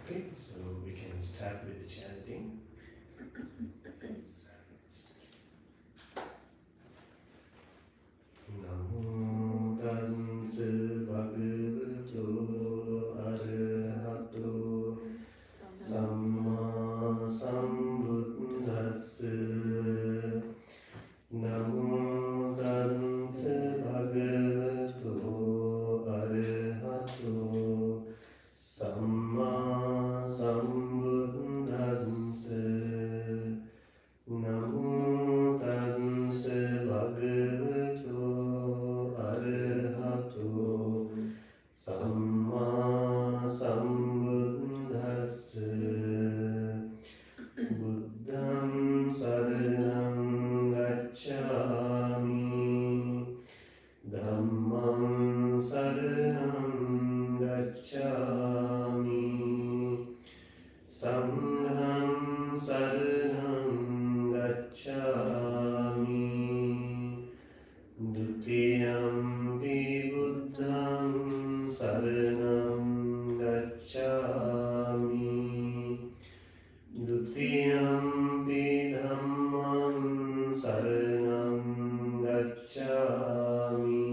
Okay, so we can start with the chanting. Namo tassa bhagavato arahato samma sambuddhassa. Namo tassa bhagavato arahato samma sambuddhassa. Namo tassa bhagavato arahato samma sambuddhassa. Buddham saranam gacchami. Dhammam saranam gacchami. Sangham saranam gacchami. Dutiyampi buddham saranam gacchami. Dutiyampi dhammam saranam gacchami.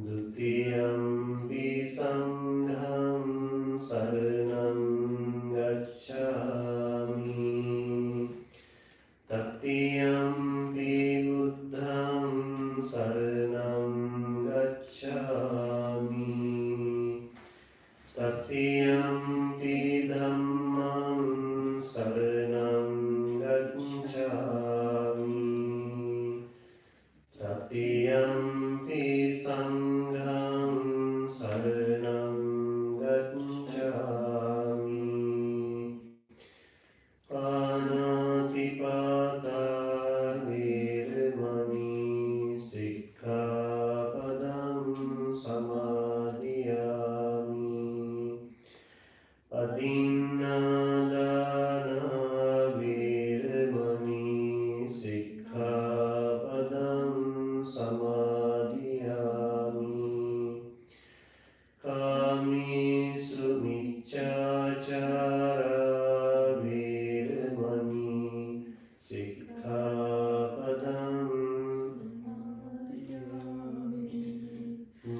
Dutiyampi sangham saranam gacchami. Tatiyampi buddham saranam gacchami. Tatiyampi dhammam saranam gacchami. Tatiyampi sangham saranam gacchami. Panatipata viramani sikkhapadam samadhiyami. Adinādana viramani sikkhapadam samadhiyami. Kāmesu micchāchāra viramani sikkhapadam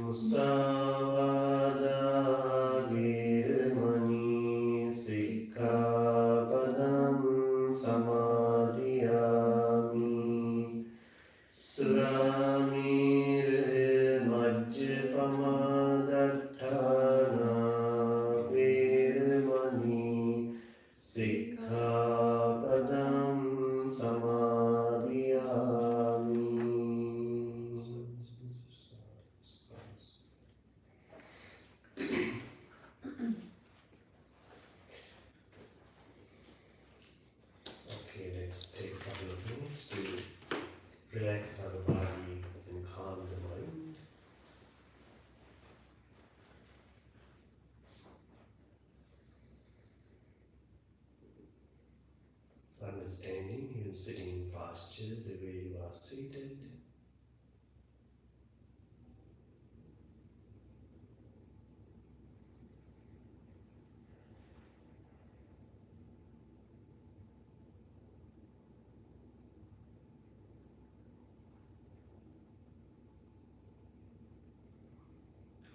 musāvāda viramani sikkhapadam samadhiyami. Suramira majjapamadattana viramani sikkhapadam samadhiyami. Okay, let's take a couple of minutes to relax our body and calm the mind. Understanding you sitting in posture the way you are seated.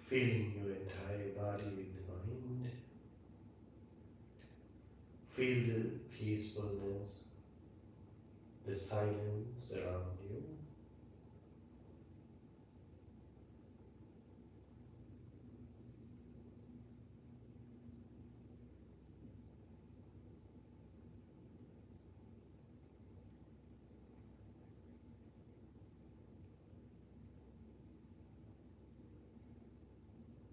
Feeling your entire body with the mind. Feel the peacefulness, the silence around you.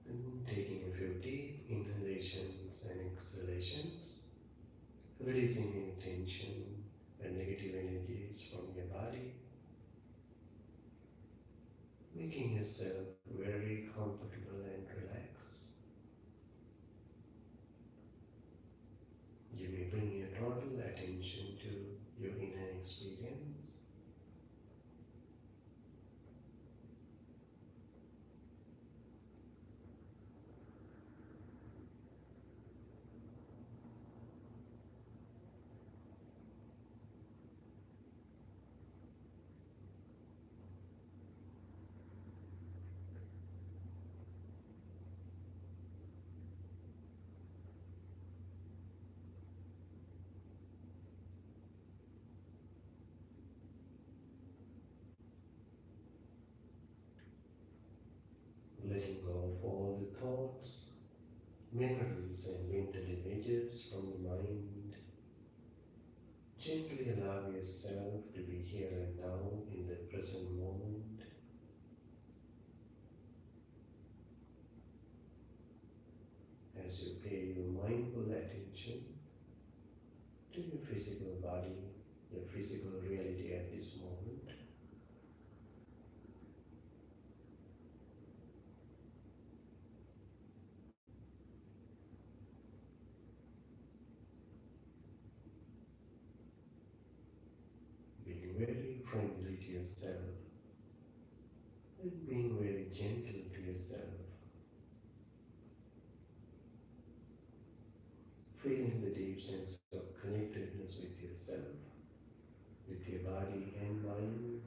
And taking a few deep inhalations and exhalations, releasing any tension and negative energies from your body, making yourself very comfortable and relaxed. You may bring your total attention to your inner experience. all the thoughts, memories, and mental images from the mind. Gently allow yourself to be here and now in the present moment. As you pay your mindful attention to your physical body, your physical reality at this moment. Being very friendly to yourself and being very gentle to yourself. Feeling the deep sense of connectedness with yourself, with your body and mind.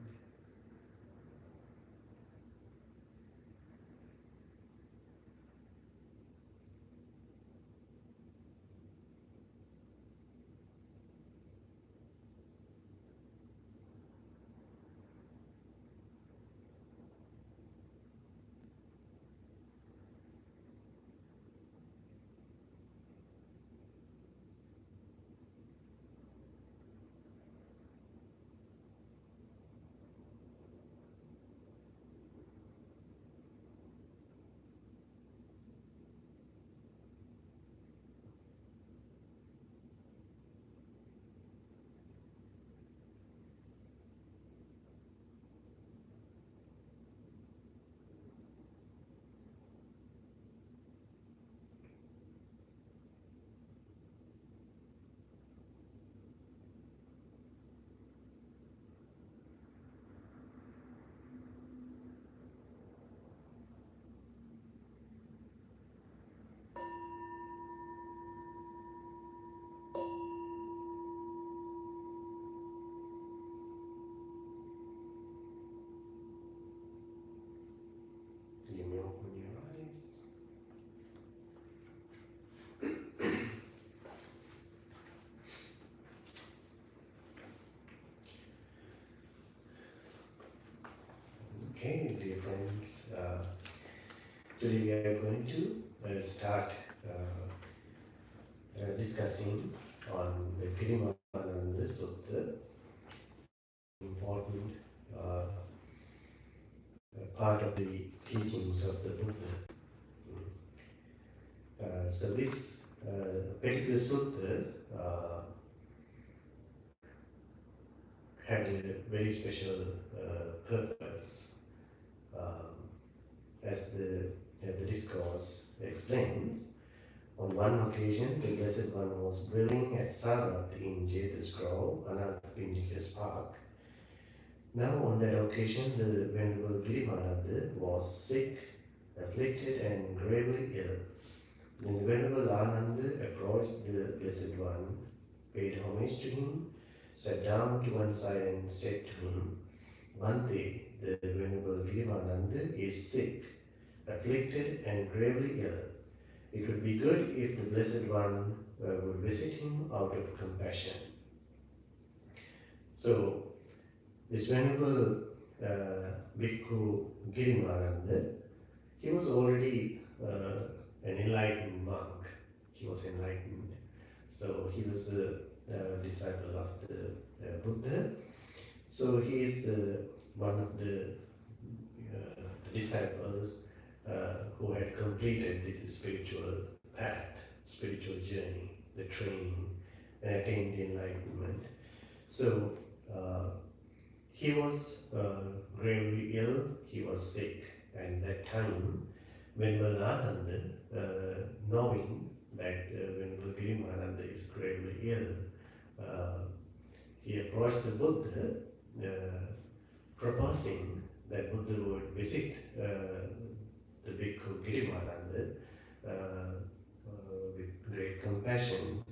You may open your eyes. Okay, dear friends, today we are going to start discussing on the Girimananda Sutta, important part of the teachings of the Buddha. So this particular sutta had a very special purpose. As the discourse explains, on one occasion the Blessed One was dwelling at Savat in Jeta's Grove, Anathapindika's park. Now on that occasion the Venerable Girimananda was sick, afflicted and gravely ill. Then the Venerable Ananda approached the Blessed One, paid homage to him, sat down to one side and said to him, Bhante, the Venerable Girimananda is sick, afflicted and gravely ill. It would be good if the Blessed One would visit him out of compassion. So, this Venerable Bhikkhu Girimananda, he was already an enlightened monk. He was enlightened. So he was a disciple of the Buddha. So he is one of the disciples who had completed this spiritual path, spiritual journey, the training, and attained enlightenment. So he was gravely ill, he was sick, and that time Venerable Ananda, knowing that Venerable Girimananda is gravely ill, he approached the Buddha, proposing that Buddha would visit the Bhikkhu Girimananda with great compassion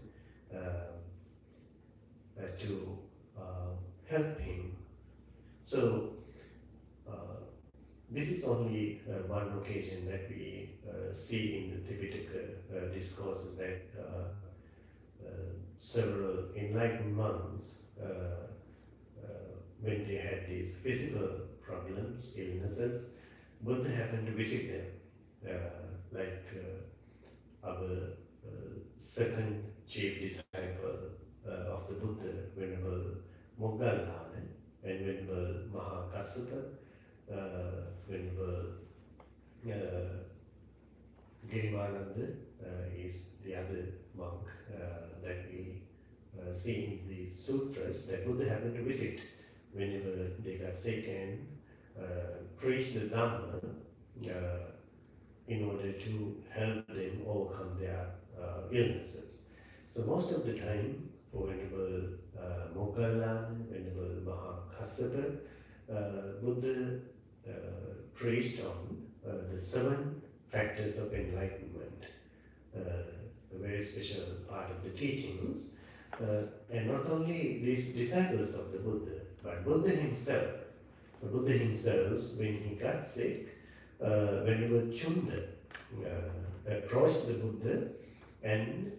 to help him. So this is only one occasion that we see in the Tipitaka discourses that several enlightened monks, when they had these physical problems, illnesses, Buddha happened to visit them like our second chief disciple of the Buddha, Venerable Moggallana, and Venerable Mahakassapa, Venerable Girimananda is the other monk that we see in the sutras that Buddha happened to visit whenever they got sick and preached the Dhamma in order to help them overcome their illnesses. So most of the time, for Venerable Moggallana, Venerable Mahakassapa, Buddha preached on the seven factors of enlightenment, a very special part of the teachings. And not only these disciples of the Buddha, but Buddha himself. The Buddha himself, when he got sick, Venerable Chunda approached the Buddha and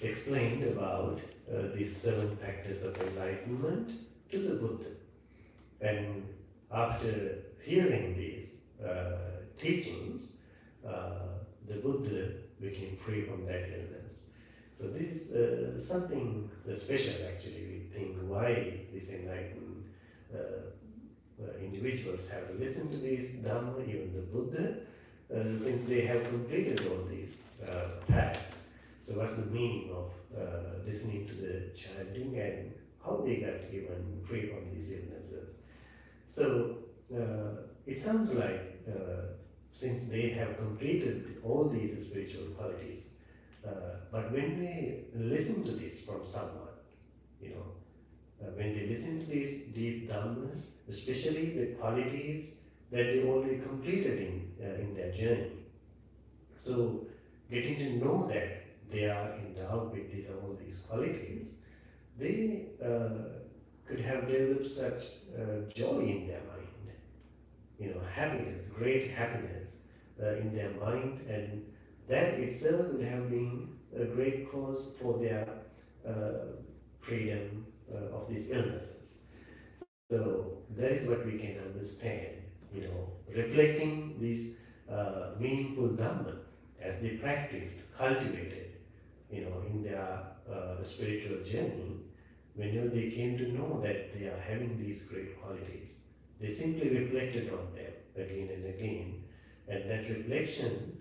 explained about these seven factors of enlightenment to the Buddha. And after hearing these teachings, the Buddha became free from that illness. So this is something special actually. We think why these enlightened individuals have to listen to this Dhamma, even the Buddha, since they have completed all these paths. So what's the meaning of listening to the chanting and how they got even free from these illnesses? So it sounds like since they have completed all these spiritual qualities, but when they listen to this from someone, you know, when they listen to this deep Dhamma, especially the qualities that they already completed in their journey, so getting to know that they are endowed with all these qualities, they could have developed such joy in their mind, you know, happiness, great happiness in their mind, and that itself would have been a great cause for their freedom of these illnesses. So that is what we can understand, you know, reflecting this meaningful Dhamma as they practiced, cultivated, you know, in their spiritual journey. Whenever they came to know that they are having these great qualities, they simply reflected on them again and again, and that reflection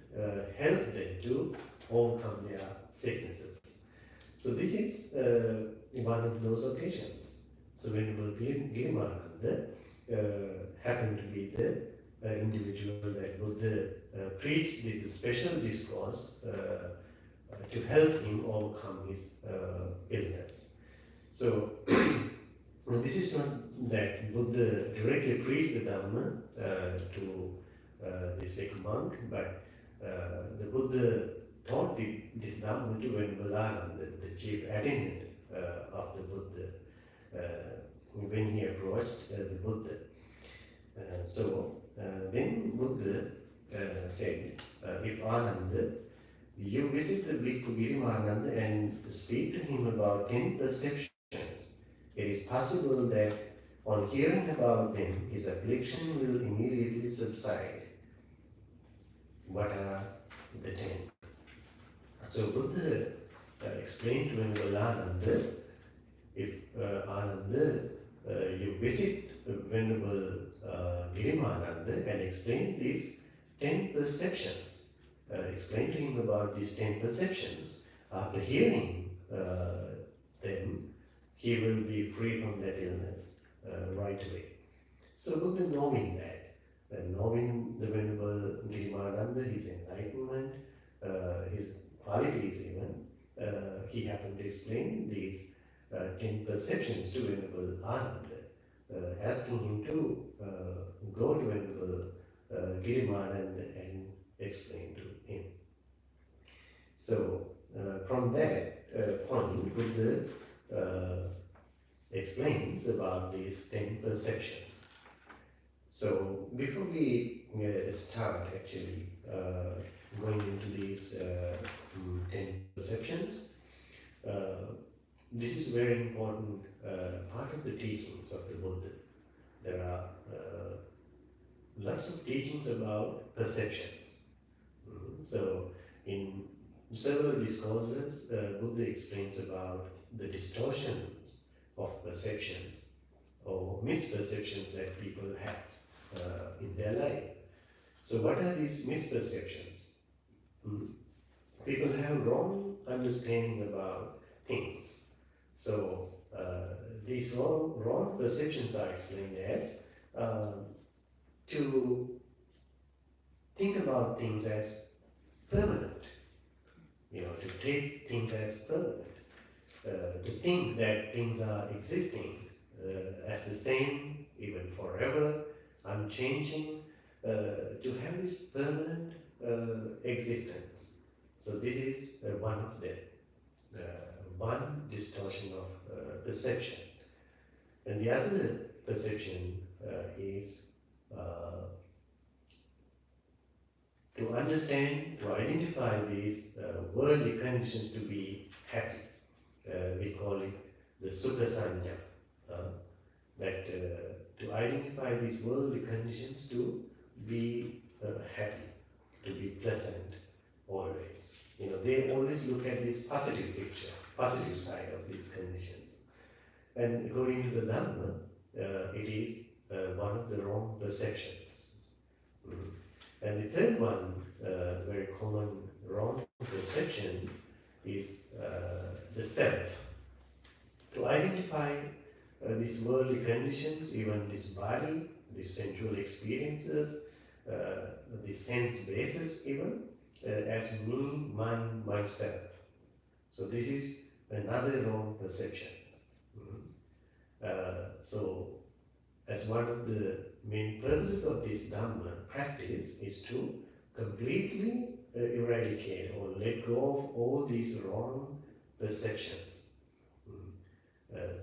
helped them to overcome their sicknesses. So this is one of those occasions. So Venerable Girimananda happened to be the individual that Buddha preached this special discourse to help him overcome his illness. So this is not that Buddha directly preached the Dhamma to the sick monk, but the Buddha taught this Dhamma to Venerable Ananda, the chief attendant of the Buddha, when he approached the Buddha. Then Buddha said, if Ananda, you visit the Bhikkhu Girimananda and speak to him about 10 perceptions, it is possible that on hearing about them, his affliction will immediately subside. What are the 10? So Buddha explained to Venerable Ananda, if Ananda, you visit Venerable Girimananda and explain these 10 perceptions, explain to him about these 10 perceptions, after hearing them, he will be free from that illness right away. So Buddha, knowing that, knowing the Venerable Girimananda, his enlightenment, his qualities even, he happened to explain these 10 perceptions to Venerable Ananda, asking him to go to Venerable Girimananda and explain to him. So from that point, Buddha explains about these 10 perceptions. So before we start actually going into these 10 perceptions, this is a very important part of the teachings of the Buddha. There are lots of teachings about perceptions. So, in several discourses, Buddha explains about the distortions of perceptions or misperceptions that people have in their life. So, what are these misperceptions? Hmm? People have wrong understanding about things. So, these wrong perceptions are explained as uh, to think about things as permanent, to take things as permanent, to think that things are existing as the same, even forever, unchanging, to have this permanent existence. So this is one of them, one distortion of perception. And the other perception is to understand, to identify these worldly conditions to be happy. We call it the Sutta Sanja. That to identify these worldly conditions to be happy, to be pleasant always. They always look at this positive picture, positive side of these conditions. And according to the Dhamma, it is one of the wrong perceptions. Mm. And the third one, very common wrong perception, is the self. To identify these worldly conditions, even this body, these sensual experiences, the sense basis even, as me, mine, myself. So this is another wrong perception. So as one of the main purposes of this Dhamma practice is to completely eradicate or let go of all these wrong perceptions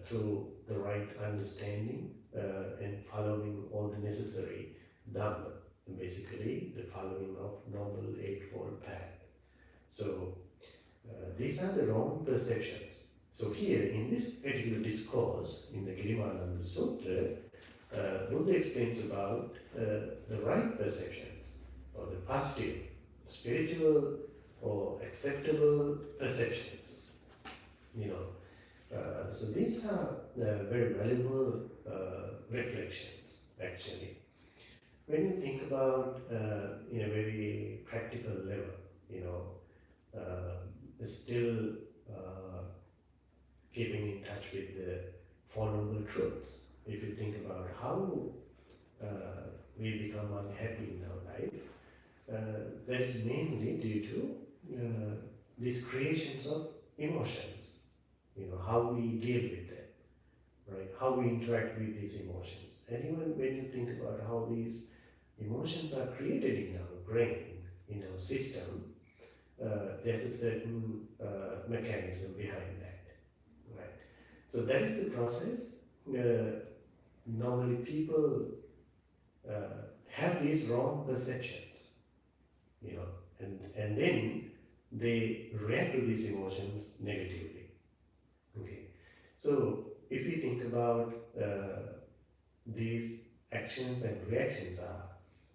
through the right understanding and following all the necessary Dhamma, basically the following of Noble Eightfold Path. So these are the wrong perceptions. So here in this particular discourse, in the Girimananda Sutta, Buddha explains about the right perceptions, or the positive, spiritual, or acceptable perceptions. So these are very valuable reflections, actually. When you think about in a very practical level, still keeping in touch with the Four Noble Truths. If you think about how we become unhappy in our life, that is mainly due to these creations of emotions. How we deal with them, right? How we interact with these emotions. And even when you think about how these emotions are created in our brain, in our system, there's a certain mechanism behind that, right? So that is the process. Normally people have these wrong perceptions, and then they react to these emotions negatively. Okay, so if we think about these actions and reactions are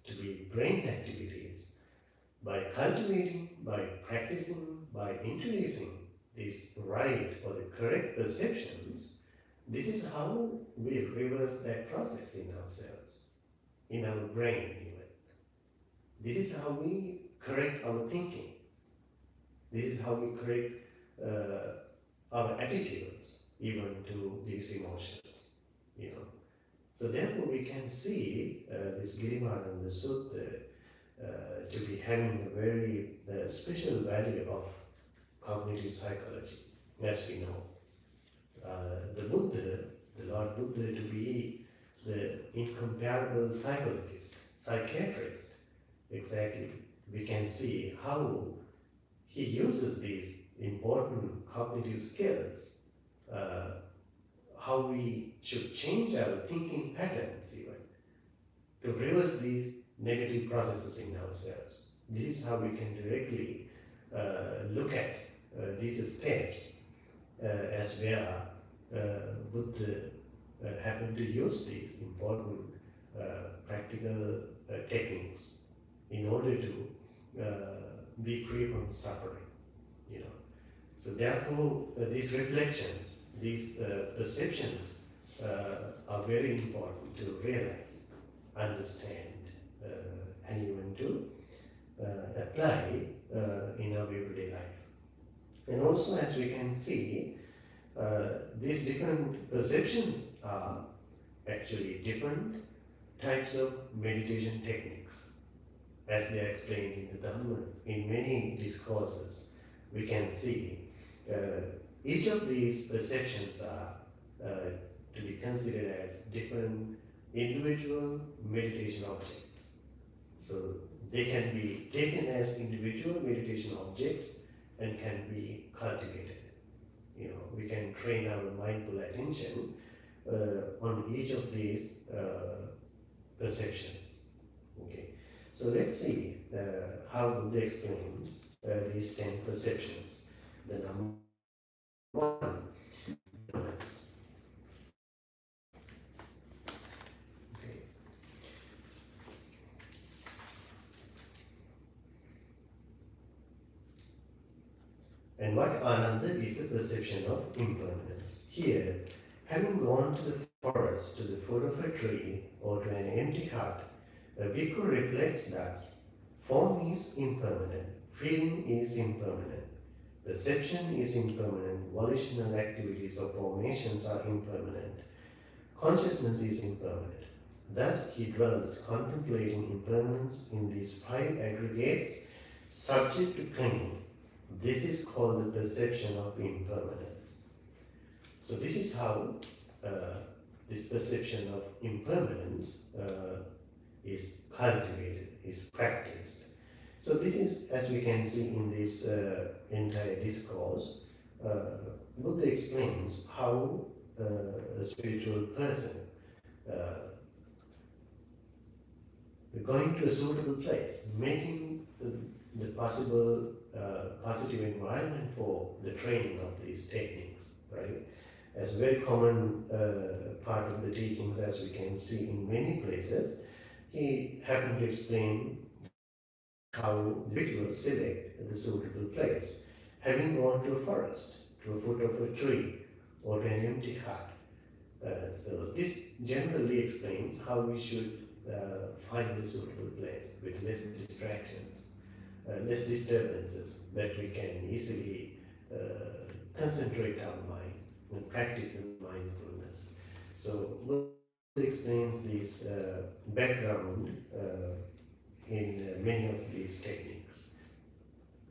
to be brain activities, by cultivating, by practicing, by introducing these right or the correct perceptions, this is how we reverse that process in ourselves, in our brain even. This is how we correct our thinking. This is how we correct our attitudes even to these emotions. So therefore we can see this Girimananda Sutta to be having a very special value of cognitive psychology, as we know. The Buddha, the Lord Buddha, to be the incomparable psychologist, psychiatrist, exactly. We can see how he uses these important cognitive skills, how we should change our thinking patterns even, to reverse these negative processes in ourselves. This is how we can directly look at these steps as where Buddha happened to use these important practical techniques in order to be free from suffering. You know, so therefore, these reflections, these perceptions are very important to realize, understand, and even to apply in our everyday life. And also, as we can see, these different perceptions are actually different types of meditation techniques, as they are explained in the Dhamma. In many discourses, we can see each of these perceptions are to be considered as different individual meditation objects. So they can be taken as individual meditation objects and can be cultivated. You know, we can train our mindful attention on each of these perceptions. Okay, so let's see how Buddha explains these 10 perceptions. The number one, ignorance. Okay. And what Ananda is the perception of impermanence. Here, having gone to the forest, to the foot of a tree, or to an empty hut, a bhikkhu reflects thus: form is impermanent, feeling is impermanent, perception is impermanent, volitional activities or formations are impermanent, consciousness is impermanent. Thus he dwells contemplating impermanence in these 5 aggregates subject to clinging. This is called the perception of impermanence. So this is how this perception of impermanence is cultivated, is practiced. So this is, as we can see in this entire discourse, Buddha explains how a spiritual person going to a suitable place, making the possible positive environment for the training of these techniques, right? As a very common part of the teachings, as we can see in many places, he happened to explain how the individuals select the suitable place, having gone to a forest, to a foot of a tree, or to an empty hut. So this generally explains how we should find a suitable place with less distractions, less disturbances, that we can easily concentrate our mind and practice the mindfulness. So Buddha explains this background in many of these techniques.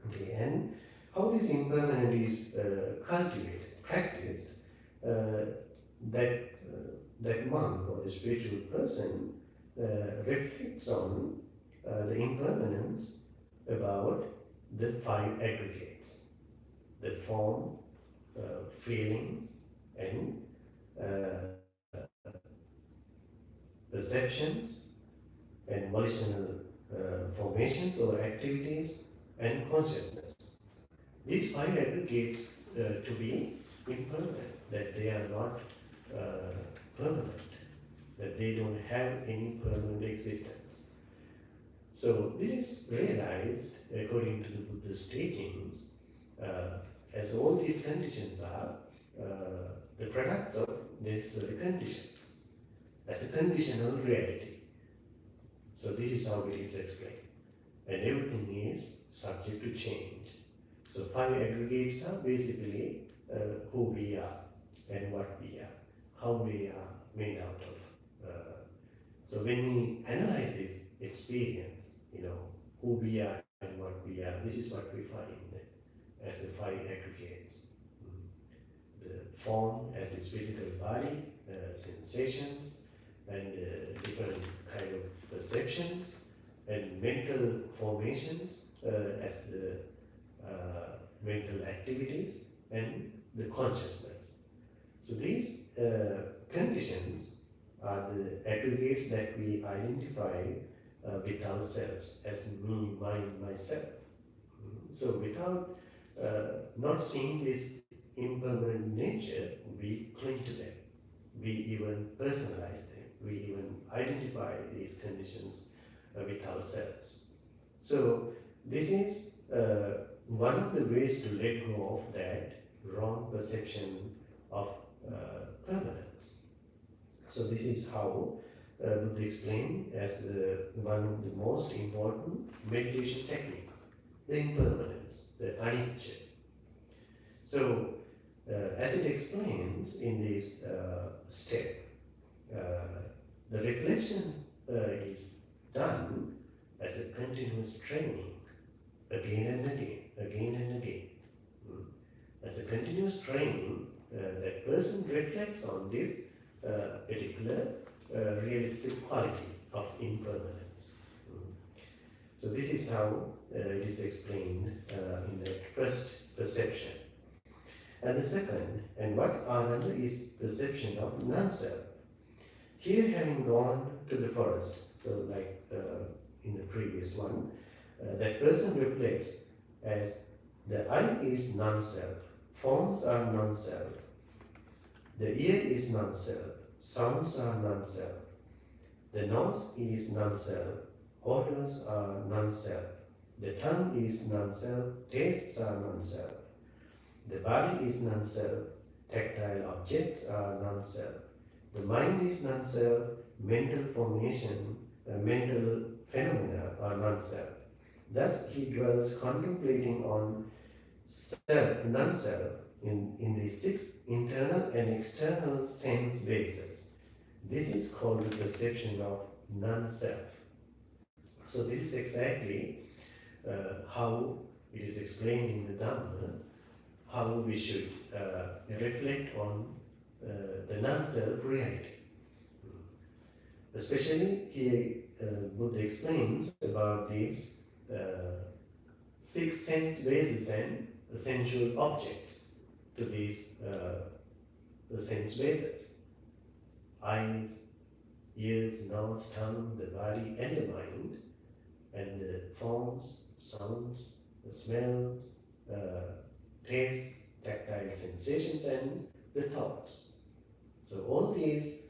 Okay, and how this impermanent is cultivated, practiced, that monk or the spiritual person reflects on the impermanence about the 5 aggregates: the form, feelings, and perceptions, and volitional formations or activities, and consciousness. These 5 aggregates to be impermanent, that they are not permanent, that they don't have any permanent existence. So this is realized according to the Buddha's teachings, as all these conditions are the products of necessary conditions, as a conditional reality. So this is how it is explained. And everything is subject to change. So 5 aggregates are basically who we are and what we are, how we are made out of. So when we analyze this experience, you know, who we are and what we are, this is what we find as the 5 aggregates. The form as this physical body, sensations, and different kind of perceptions, and mental formations as the mental activities, and the consciousness. So these conditions are the aggregates that we identify with ourselves as me, mine, myself. So without not seeing this impermanent nature, we cling to them. We even personalize them. we even identify these conditions with ourselves. So this is one of the ways to let go of that wrong perception of permanence. So this is how Buddha explained as one of the most important meditation techniques, the impermanence, the anicca. So as it explains in this step, uh, the reflection is done as a continuous training, again and again, again and again. Mm. As a continuous training, that person reflects on this particular realistic quality of impermanence. Mm. So this is how it is explained in the first perception. And the second, and what ananda is perception of non-self. Here, having gone to the forest, so like in the previous one, that person reflects as the eye is non-self, forms are non-self, the ear is non-self, sounds are non-self, the nose is non-self, odors are non-self, the tongue is non-self, tastes are non-self, the body is non-self, tactile objects are non-self, the mind is non-self, mental formation, mental phenomena are non-self. Thus he dwells contemplating on self, non-self, in the six internal and external sense bases. This is called the perception of non-self. So this is exactly how it is explained in the Dhamma, how we should reflect on the non-self reality. Especially here, Buddha explains about these six sense bases and essential objects to these the sense bases: eyes, ears, nose, tongue, the body, and the mind, and the forms, sounds, the smells, tastes, tactile sensations, and the thoughts. So all these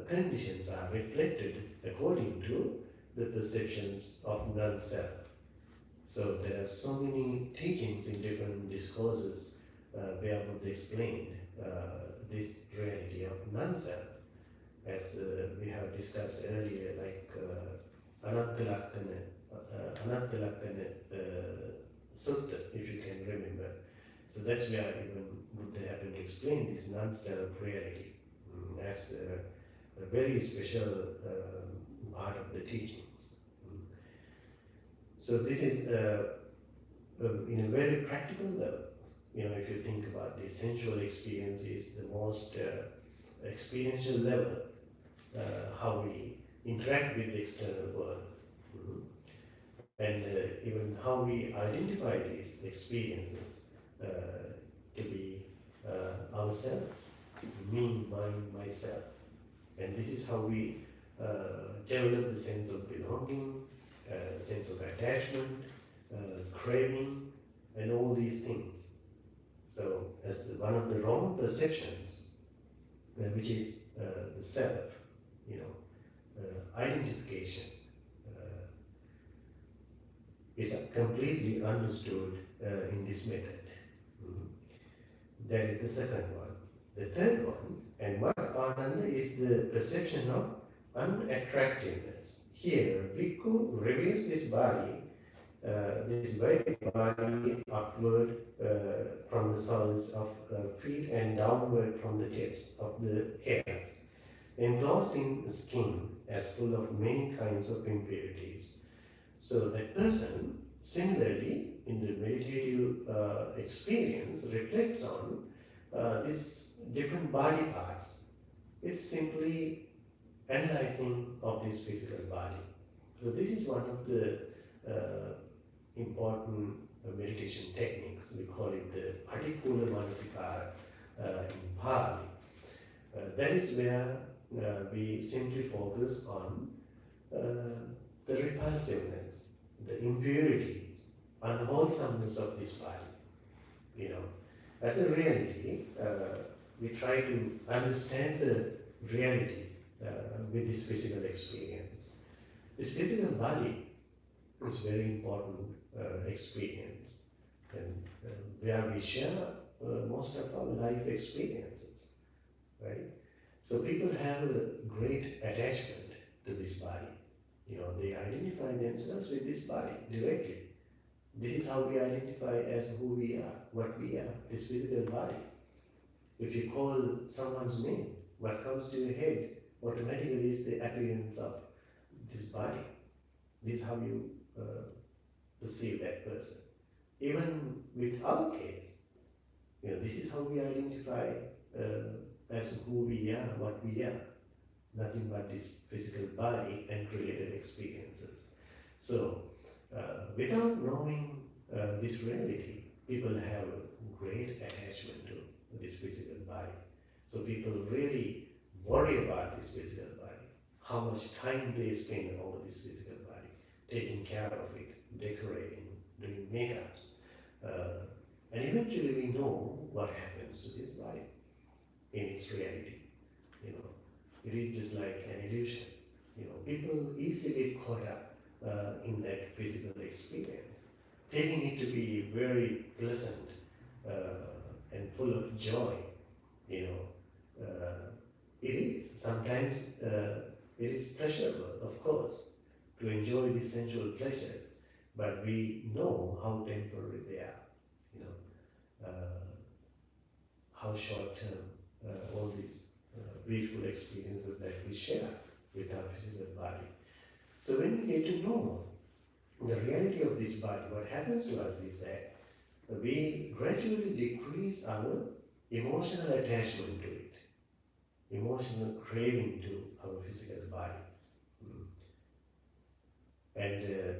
conditions are reflected according to the perceptions of non-self. So there are so many teachings in different discourses where Buddha explained this reality of non-self, as we have discussed earlier, like Anattalakkana Sutta, if you can remember. So that's where even Buddha happened to explain this non-self reality as a very special part of the teachings. So this is in a very practical level. If you think about the sensual experience is the most experiential level, how we interact with the external world. And even how we identify these experiences to be ourselves, me, mine, myself. And this is how we develop the sense of belonging, sense of attachment, craving, and all these things. So, as one of the wrong perceptions, which is the self, identification, is completely understood in this method. That is the second one. The third one, and what ananda, is the perception of unattractiveness. Here, Bhikkhu reviews this body, this very body upward from the soles of feet and downward from the tips of the hairs, enclosed in skin as full of many kinds of impurities. So that person, similarly, in the meditative experience, reflects on these different body parts. It's simply analyzing of this physical body. So this is one of the important meditation techniques. We call it the Patikula Manasikara in Pali. That is where we simply focus on the repulsiveness, the impurities, unwholesomeness of this body. As a reality, we try to understand the reality with this physical experience. This physical body is very important experience, and where we share most of our life experiences, right? So people have a great attachment to this body. They identify themselves with this body directly. This is how we identify as who we are, what we are, this physical body. If you call someone's name, what comes to your head automatically is the appearance of this body. This is how you perceive that person. Even with our case, this is how we identify as who we are, what we are. Nothing but this physical body and related experiences. So, without knowing this reality, people have a great attachment to this physical body. So people really worry about this physical body, how much time they spend over this physical body, taking care of it, decorating, doing makeups. Uh, and eventually we know what happens to this body in its reality. You know, it is just like an illusion. People easily get caught up in that physical experience, taking it to be very pleasant and full of joy. You know, it is sometimes it is pleasurable, of course, to enjoy these sensual pleasures, but we know how temporary they are. You know, how short term all these beautiful experiences that we share with our physical body. So when we get to know the reality of this body, what happens to us is that we gradually decrease our emotional attachment to it, emotional craving to our physical body. Mm. And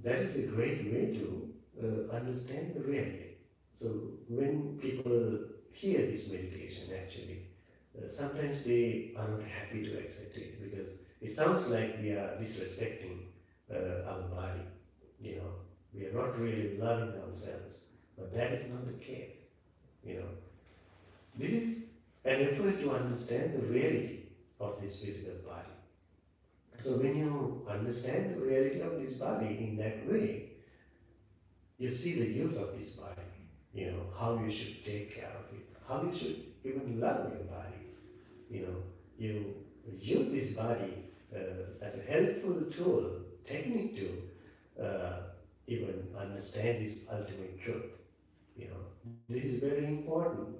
that is a great way to understand the reality. So when people hear this meditation, actually, sometimes they are not happy to accept it because it sounds like we are disrespecting our body. We are not really loving ourselves, but that is not the case. You know, this is an effort to understand the reality of this physical body. So when you understand the reality of this body in that way, you see the use of this body. How you should take care of it, how you should even love your body. You use this body as a helpful tool, technique to even understand this ultimate truth. This is very important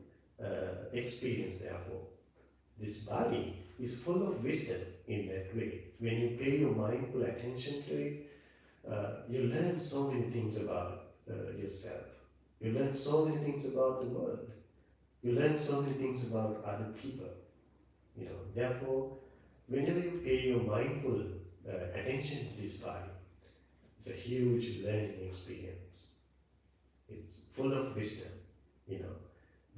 experience, therefore. This body is full of wisdom in that way. When you pay your mindful attention to it, you learn so many things about yourself. You learn so many things about the world. You learn so many things about other people. Therefore, whenever you pay your mindful attention to this body, it's a huge learning experience. It's full of wisdom. You know,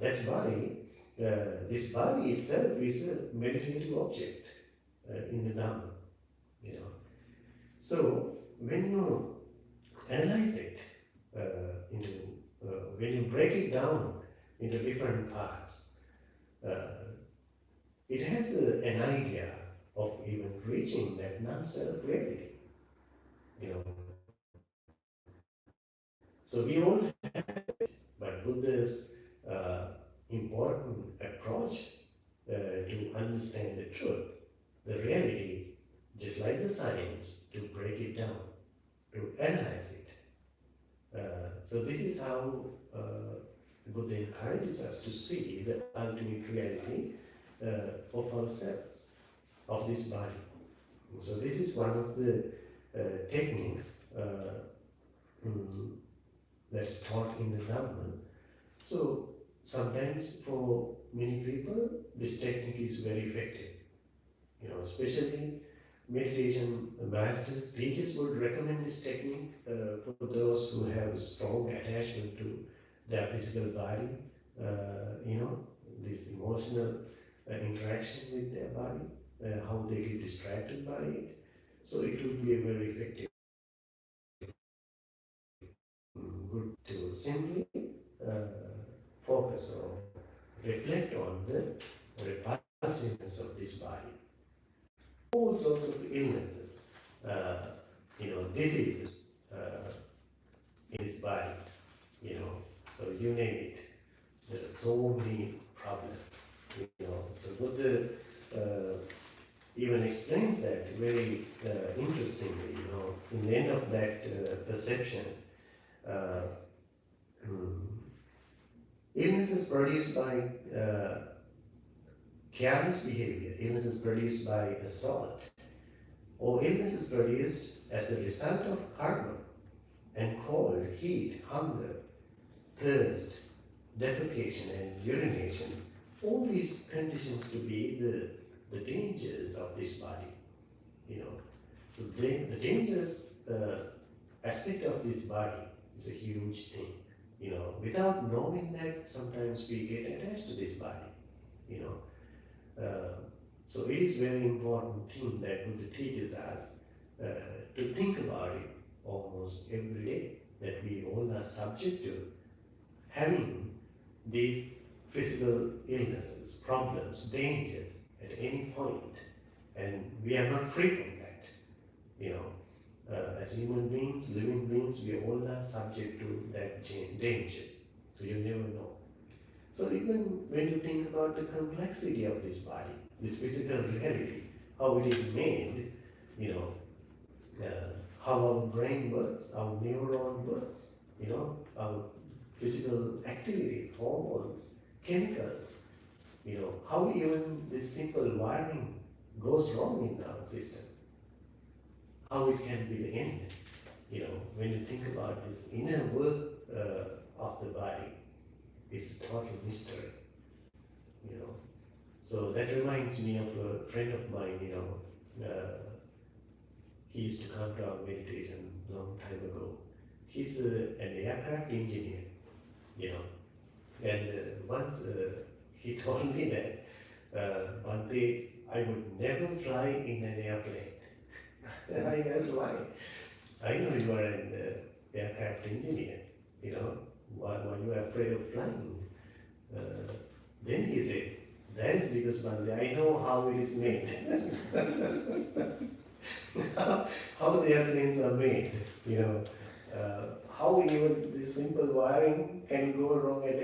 that body, this body itself is a meditative object in the Dhamma. You know, so when you analyze it into, when you break it down into different parts, uh, it has an idea of even reaching that non-self reality. You know, so we all have it, but Buddha's important approach to understand the truth, the reality, just like the science, to break it down, to analyze it. So this is how Buddha encourages us to see the ultimate reality of ourselves, of this body. So this is one of the techniques mm, that is taught in the Dhamma. So sometimes for many people, this technique is very effective. Especially meditation masters, teachers would recommend this technique for those who have strong attachment to their physical body. This emotional interaction with their body, how they get distracted by it. So it would be a very effective, good to simply focus or reflect on the repulsiveness of this body. all sorts of illnesses, diseases in his body, so you name it. There are so many problems, So Buddha even explains that very interestingly, in the end of that perception, uh, hmm, illnesses produced by careless behavior, illnesses produced by assault, or illnesses produced as a result of karma and cold, heat, hunger, thirst, defecation and urination, all these conditions to be the dangers of this body, So the dangerous aspect of this body is a huge thing, Without knowing that, sometimes we get attached to this body, you know. So it is very important thing that Buddha teaches us to think about it almost every day, that we all are subject to having these physical illnesses, problems, dangers at any point, and we are not free from that. As human beings, living beings, we all are subject to that danger. So you never know. So even when you think about the complexity of this body, this physical reality, how it is made, how our brain works, our neuron works, our physical activities, hormones, chemicals, how even this simple wiring goes wrong in our system, how it can be the end. When you think about this inner work of the body, it's a total mystery, So that reminds me of a friend of mine, he used to come to our meditation a long time ago. He's an aircraft engineer, and once he told me that, Bhante, I would never fly in an airplane. And I asked why. I know you are an aircraft engineer, why you are afraid of flying? Then he said, that is because, Bhante, I know how it is made. how the airplanes are made, how even this simple wiring can go wrong at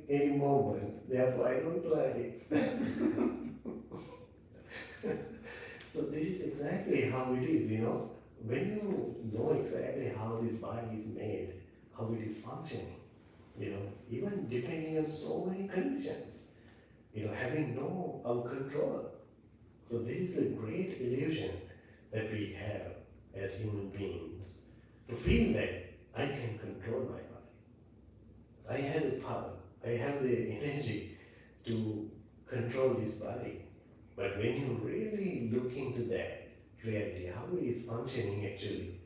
any moment. Therefore, I don't fly. So this is exactly how it is, When you know exactly how this body is made, how it is functioning, even depending on so many conditions, having no our control. So this is a great illusion that we have as human beings, to feel that I can control my body. I have the power, I have the energy to control this body. But when you really look into that reality, how it is functioning actually,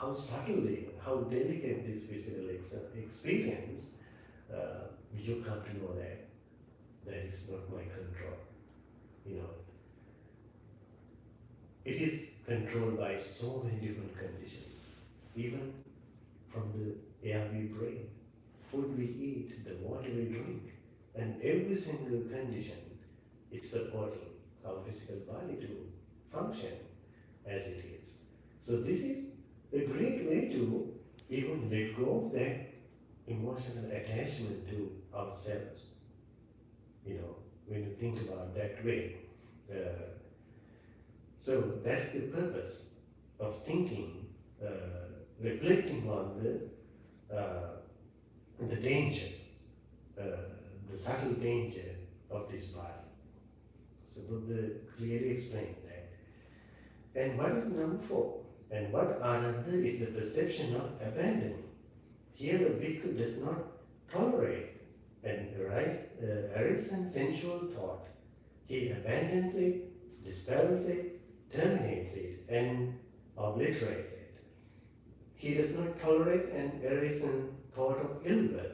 how subtly, how delicate this physical experience, you come to know that that is not my control. It is controlled by so many different conditions, even from the air we breathe, food we eat, the water we drink, and every single condition is supporting our physical body to function as it is. So this is a great way to even let go of that emotional attachment to ourselves. When you think about that way. So that's the purpose of thinking, reflecting on the danger, the subtle danger of this body. So Buddha clearly explained that. And what is number 4? And what another is the perception of abandoning. Here a bhikkhu does not tolerate an arisen sensual thought. He abandons it, dispels it, terminates it, and obliterates it. He does not tolerate an arisen thought of ill will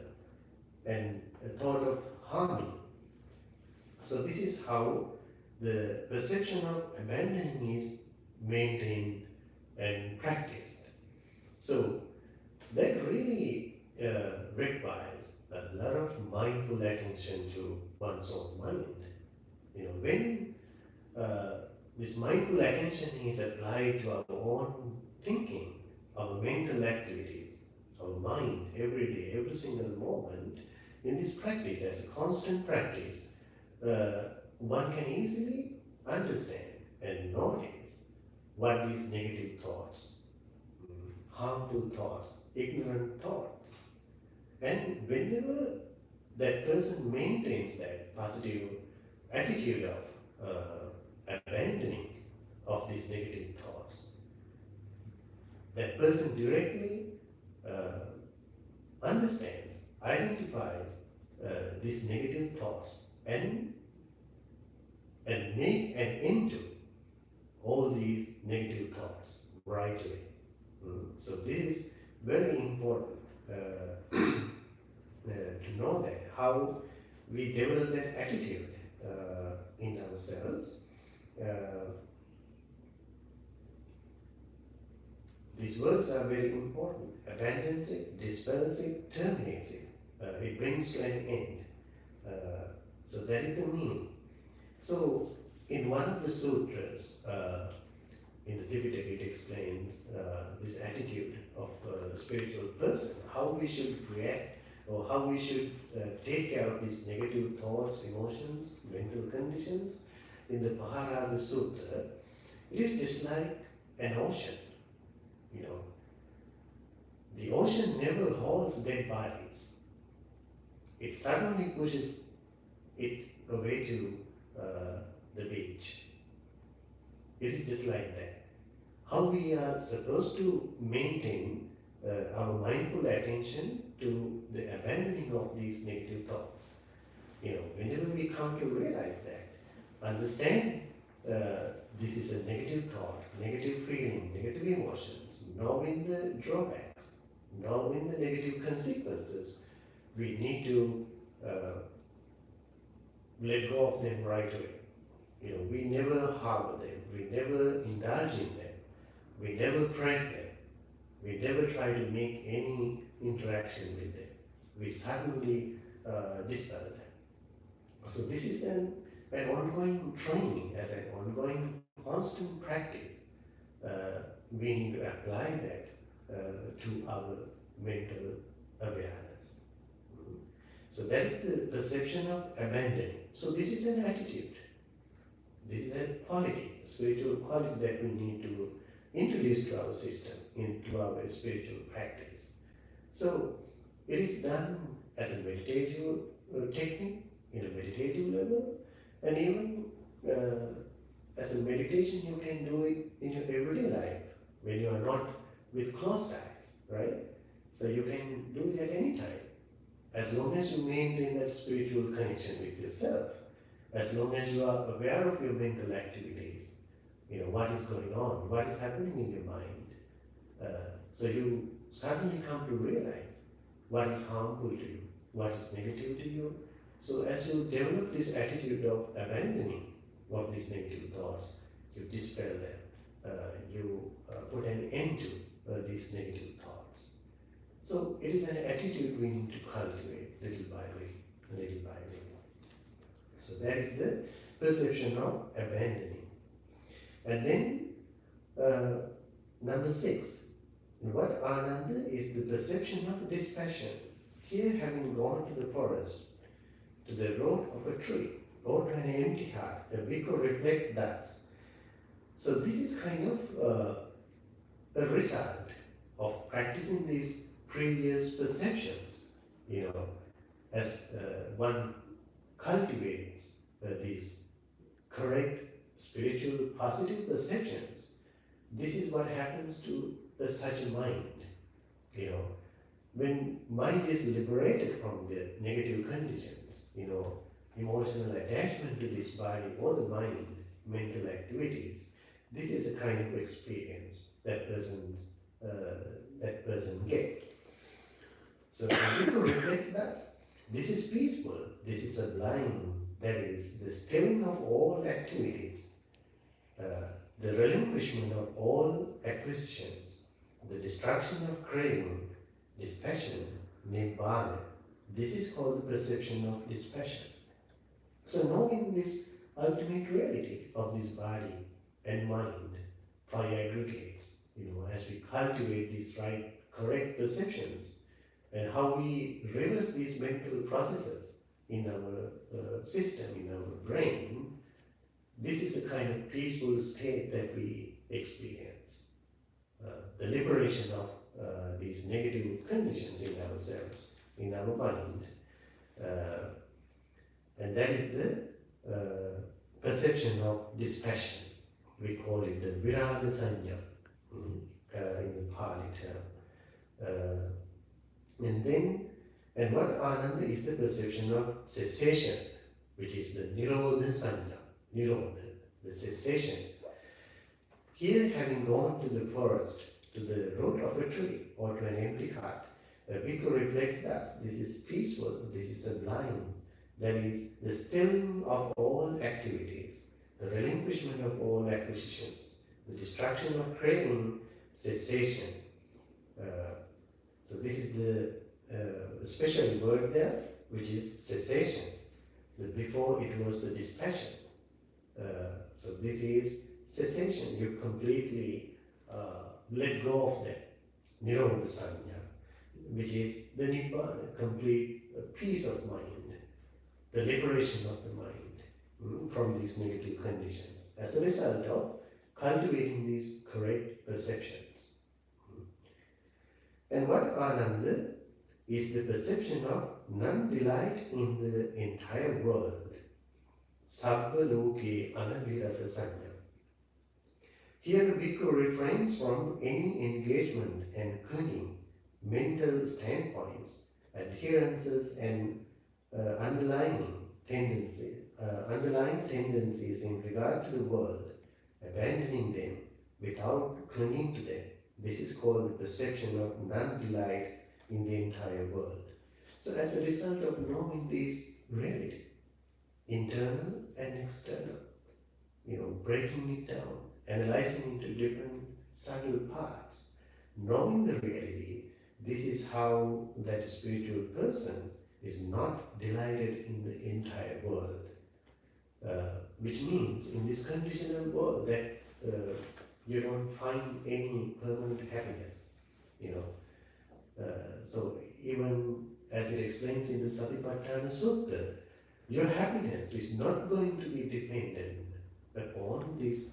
and a thought of harming. So this is how the perception of abandoning is maintained and practiced. So that really requires a lot of mindful attention to one's own mind. When This mindful attention is applied to our own thinking, our mental activities, our mind every day, every single moment. In this practice, as a constant practice, one can easily understand and notice what these negative thoughts, harmful thoughts, ignorant thoughts. And whenever that person maintains that positive attitude of abandoning of these negative thoughts, that person directly uh, understands, identifies these negative thoughts and make an end to all these negative thoughts right away. So this is very important to know that how we develop that attitude in ourselves. Uh, these words are very important. Abandons it, dispels it, terminates it. It brings to an end. So that is the meaning. So in one of the sutras, in the Tipitaka, it explains this attitude of the spiritual person, how we should react or how we should take care of these negative thoughts, emotions, mental conditions. In the Paharada Sutta, it is just like an ocean. You know, the ocean never holds dead bodies. It suddenly pushes it away to the beach. It is just like that. How we are supposed to maintain our mindful attention to the abandoning of these negative thoughts. You know, whenever we come to realize that, understand this is a negative thought, negative feeling, negative emotions, knowing the drawbacks, knowing the negative consequences, we need to let go of them right away. You know, we never harbor them, we never indulge in them, we never press them, we never try to make any interaction with them. We suddenly dispel them. So this is an ongoing training, as an ongoing constant practice. We need to apply that to our mental awareness. So that is the perception of abandoning. So this is an attitude. This is a quality, spiritual quality that we need to introduce to our system, into our spiritual practice. So it is done as a meditative technique, in a meditative level, and even as a meditation you can do it in your everyday life when you are not with closed eyes, right? So you can do it at any time, as long as you maintain that spiritual connection with yourself, as long as you are aware of your mental activities, you know, what is going on, what is happening in your mind. So you suddenly come to realize what is harmful to you, what is negative to you. So as you develop this attitude of abandoning of these negative thoughts, you dispel them, you put an end to these negative thoughts. So it is an attitude we need to cultivate little by little by little. So that is the perception of abandoning. And then number 6, what Ananda is the perception of dispassion. Here, having gone to the forest, to the root of a tree, or to an empty heart, the bhikkhu reflects thus. So this is kind of a result of practicing these previous perceptions. You know, as one cultivates these correct spiritual positive perceptions, this is what happens to such a mind. You know, when mind is liberated from the negative conditions, you know, emotional attachment to this body or the mind, mental activities, this is a kind of experience that person gets. So the Buddha reflects thus: this is peaceful, this is sublime, that is, the stilling of all activities, the relinquishment of all acquisitions, the destruction of craving, dispassion, nibbana. This is called the perception of dispassion. So knowing this ultimate reality of this body, and mind, five aggregates, as we cultivate these right, correct perceptions, and how we reverse these mental processes in our system, in our brain, this is a kind of peaceful state that we experience. The liberation of these negative conditions in ourselves, in our mind, uh, and that is the perception of dispassion. We call it the viraga sanya in the Pali term. And what ananda is the perception of cessation, which is the nirodha sanya, nirodha, the cessation. Here, having gone to the forest, to the root of a tree, or to an empty hut, the bhikkhu reflects that this is peaceful, this is sublime, that is the stilling of all activities, the relinquishment of all acquisitions, the destruction of craving, cessation. So this is the special word there, which is cessation. Before it was the dispassion. So this is cessation. You completely let go of that nirodha sanya, which is the nibbana, complete peace of mind, the liberation of the mind from these negative conditions as a result of cultivating these correct perceptions. And what ananda is the perception of non-delight in the entire world. Sabba loke anahirata sanya. Here the bhikkhu refrains from any engagement and clinging, mental standpoints, adherences and underlying tendencies in regard to the world, abandoning them without clinging to them. This is called the perception of non-delight in the entire world. So as a result of knowing these reality, internal and external, breaking it down, analyzing into different subtle parts, knowing the reality, this is how that spiritual person is not delighted in the entire world. Which means in this conditional world that you don't find any permanent happiness, So even as it explains in the Satipatthana Sutta, your happiness is not going to be dependent upon these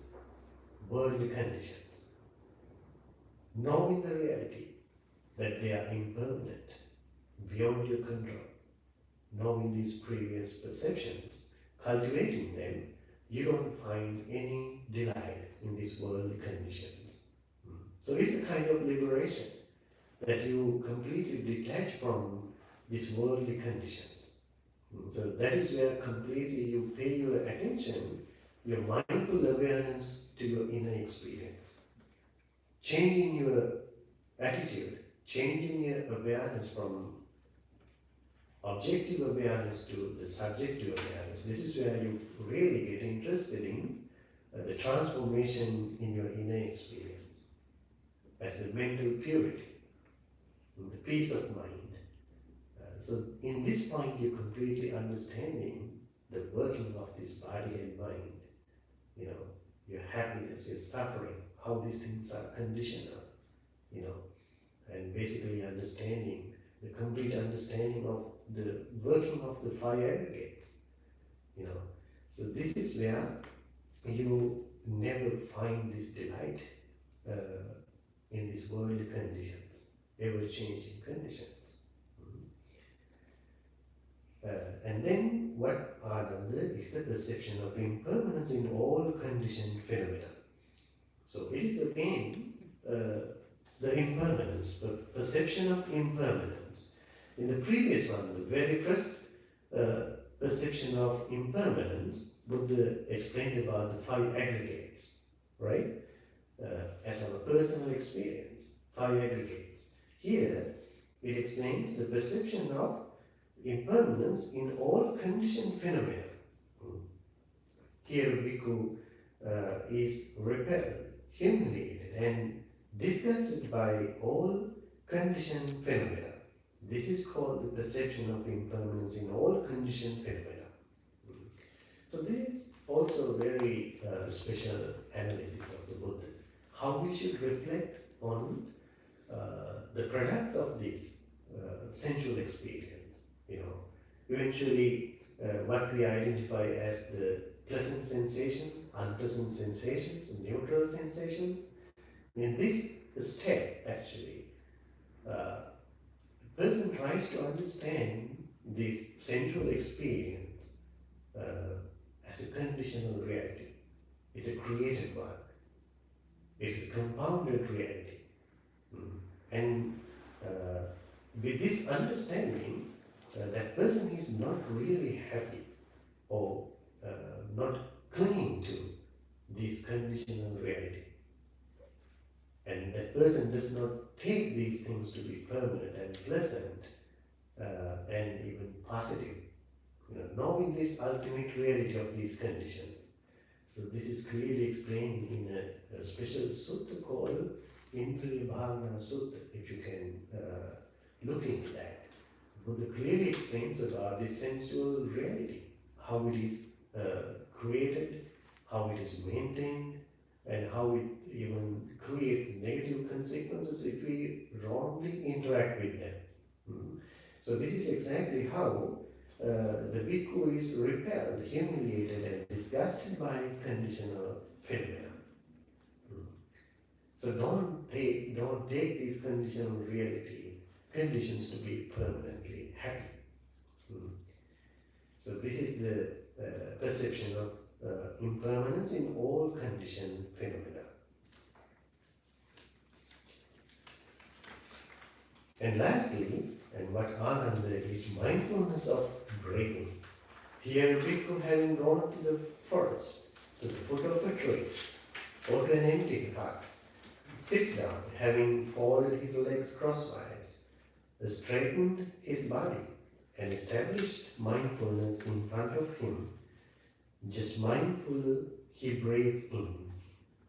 worldly conditions. Knowing the reality that they are impermanent, beyond your control, knowing these previous perceptions, cultivating them, you don't find any delight in these worldly conditions. So it's a kind of liberation that you completely detach from these worldly conditions. So that is where completely you pay your attention, your mindful awareness to your inner experience. Changing your attitude, changing your awareness from objective awareness to the subjective awareness. This is where you really get interested in the transformation in your inner experience as the mental purity, the peace of mind. So in this point, you're completely understanding the working of this body and mind, your happiness, your suffering, how these things are conditional, and basically understanding, the complete understanding of the working of the five aggregates, So this is where you never find this delight in these worldly conditions, ever-changing conditions. And then what ananda is the perception of impermanence in all conditioned phenomena. So it is again the impermanence, the perception of impermanence. In the previous one, the very first perception of impermanence, Buddha explained about the five aggregates, right? As our personal experience, five aggregates. Here, it explains the perception of impermanence in all conditioned phenomena. Here, bhikkhu is repelled, humiliated, and disgusted by all conditioned phenomena. This is called the perception of impermanence in all conditioned phenomena. So this is also very special analysis of the Buddha. How we should reflect on the products of this sensual experience. You know, eventually, what we identify as the pleasant sensations, unpleasant sensations, neutral sensations. In this step, actually, uh, the person tries to understand this sensual experience as a conditional reality. It's a created one. It's a compounded reality. Mm. And with this understanding, that person is not really happy or not clinging to this conditional reality. And that person does not take these things to be permanent and pleasant and even positive. You know, knowing this ultimate reality of these conditions. So this is clearly explained in a special sutta called Indriya Bhavana Sutta, if you can look into that. Buddha clearly explains about the sensual reality, how it is created, how it is maintained, and how it even creates negative consequences if we wrongly interact with them. Mm. So this is exactly how the bhikkhu is repelled, humiliated, and disgusted by conditional phenomena. Mm. So don't take these conditional reality conditions to be permanently happy. Mm. So this is the perception of impermanence in all conditioned phenomena. And lastly, and what Ananda is mindfulness of breathing. Here, bhikkhu having gone to the forest, to the foot of a tree, or to an empty hut, sits down, having folded his legs crosswise, straightened his body, and established mindfulness in front of him. Just mindful, he breathes in,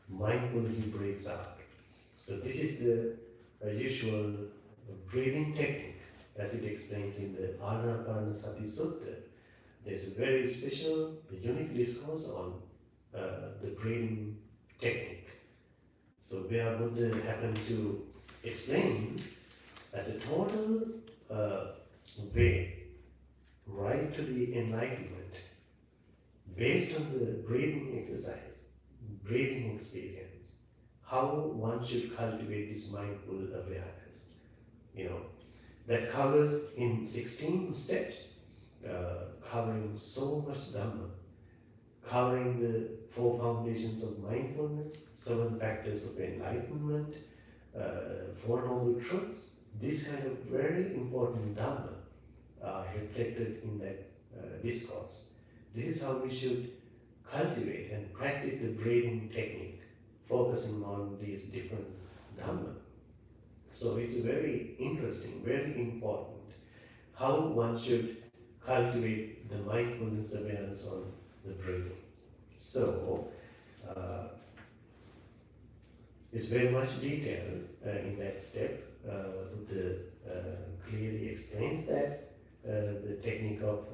mindful, he breathes out. So this is the usual breathing technique, as it explains in the Anapanasati Sutta. There's a very special, unique discourse on the breathing technique. So where Buddha happened to explain as a total way right to the enlightenment based on the breathing exercise, breathing experience, how one should cultivate this mindful awareness. You know, that covers in 16 steps, covering so much Dhamma, covering the 4 foundations of mindfulness, 7 factors of enlightenment, 4 noble truths. This kind of very important Dhamma are reflected in that discourse. This is how we should cultivate and practice the breathing technique, focusing on these different Dhamma. So it's very interesting, very important how one should cultivate the mindfulness awareness on the breathing. So it's very much detailed in that step. Buddha clearly explains that the technique of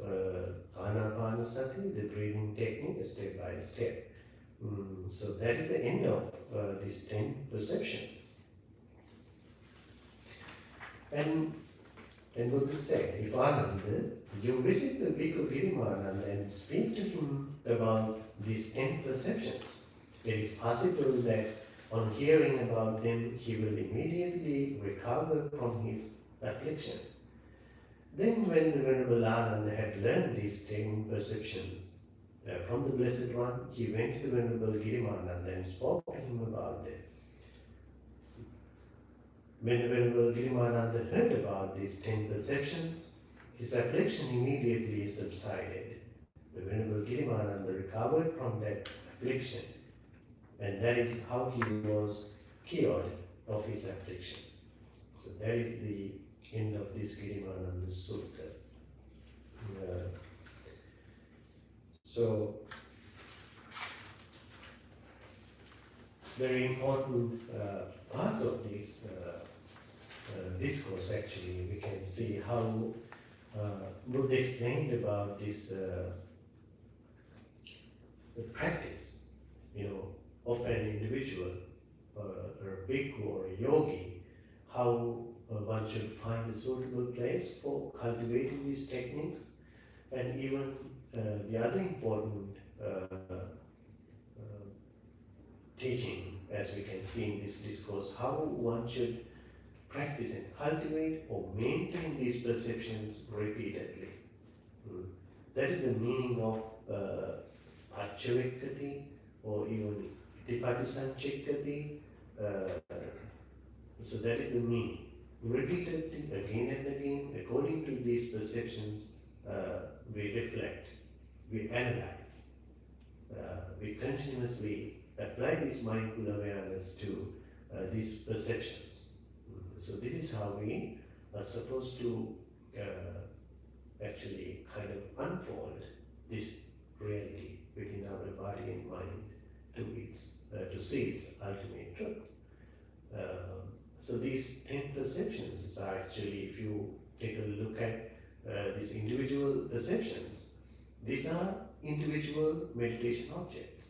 Anapanasati, the breathing technique, step by step. So that is the end of these 10 perceptions. And Buddha said, if Ananda, you visit the bhikkhu Girimananda and speak to him about these 10 perceptions, it is possible that on hearing about them, he will immediately recover from his affliction. Then when the Venerable Ananda had learned these 10 perceptions from the Blessed One, he went to the Venerable Girimananda and spoke to him about them. When the Venerable Girimananda heard about these 10 perceptions, his affliction immediately subsided. The Venerable Girimananda recovered from that affliction, and that is how he was cured of his affliction. So that is the end of this Girimananda Sutta. So, very important parts of this discourse, actually, we can see how Buddha explained about this the practice, of an individual, or a bhikkhu or a yogi, how one should find a suitable place for cultivating these techniques, and even the other important teaching, as we can see in this discourse, how one should practice and cultivate or maintain these perceptions repeatedly. Mm. That is the meaning of Paccavekkhati or even Itipatisanchikkati. Uh, so that is the meaning. Repeatedly, again and again, according to these perceptions, we reflect, we analyze, we continuously apply this mindful awareness to these perceptions. So this is how we are supposed to actually kind of unfold this reality within our body and mind to see its ultimate truth. So these 10 perceptions are actually, if you take a look at these individual perceptions, these are individual meditation objects,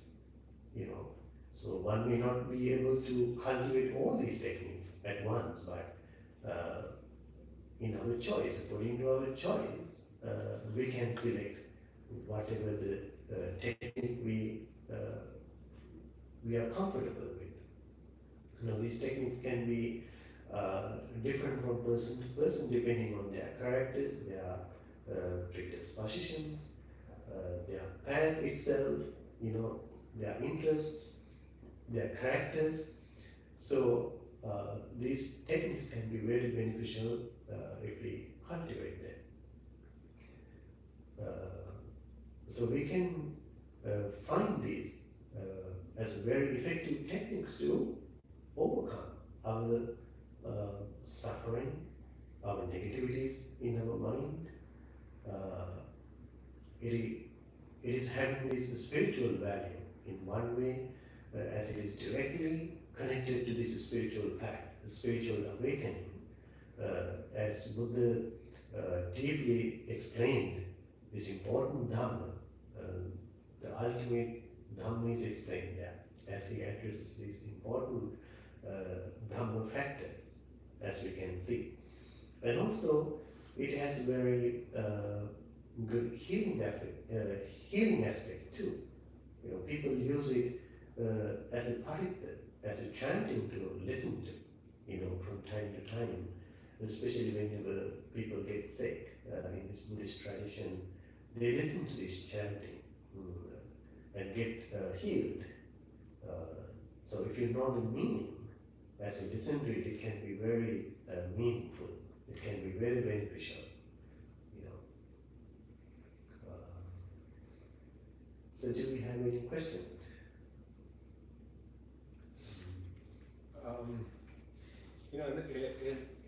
you know. So one may not be able to cultivate all these techniques at once, but in our choice, according to our choice, we can select whatever the technique we are comfortable with. These techniques can be different from person to person depending on their characters, their predispositions, their path itself, their interests, their characters. So these techniques can be very beneficial if we cultivate them. So we can find these as very effective techniques to overcome our suffering, our negativities in our mind. Uh, it is having this spiritual value in one way, as it is directly connected to this spiritual fact, the spiritual awakening. As Buddha deeply explained this important Dhamma, the ultimate Dhamma is explained there, as he addresses these important Dhamma factors, as we can see. And also, it has a very good healing aspect too. People use it as a paritha, as a chanting to listen to, from time to time, especially whenever people get sick in this Buddhist tradition, they listen to this chanting and get healed. So if you know the meaning, as you listen to it, it can be very meaningful. It can be very beneficial. You know. So do we have any questions?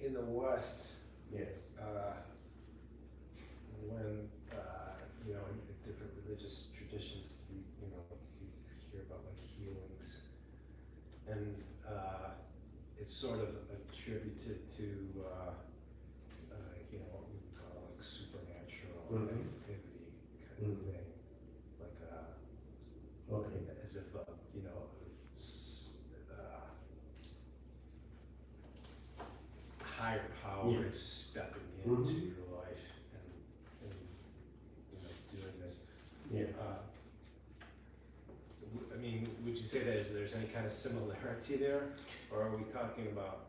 In the West, Yes. when in different religious traditions, you hear about like healings, and it's sort of attributed to what we call like supernatural activity kind of thing, like Okay. as if higher power is stepping into your life and doing this. Yeah. Would you say that there's any kind of similarity there, or are we talking about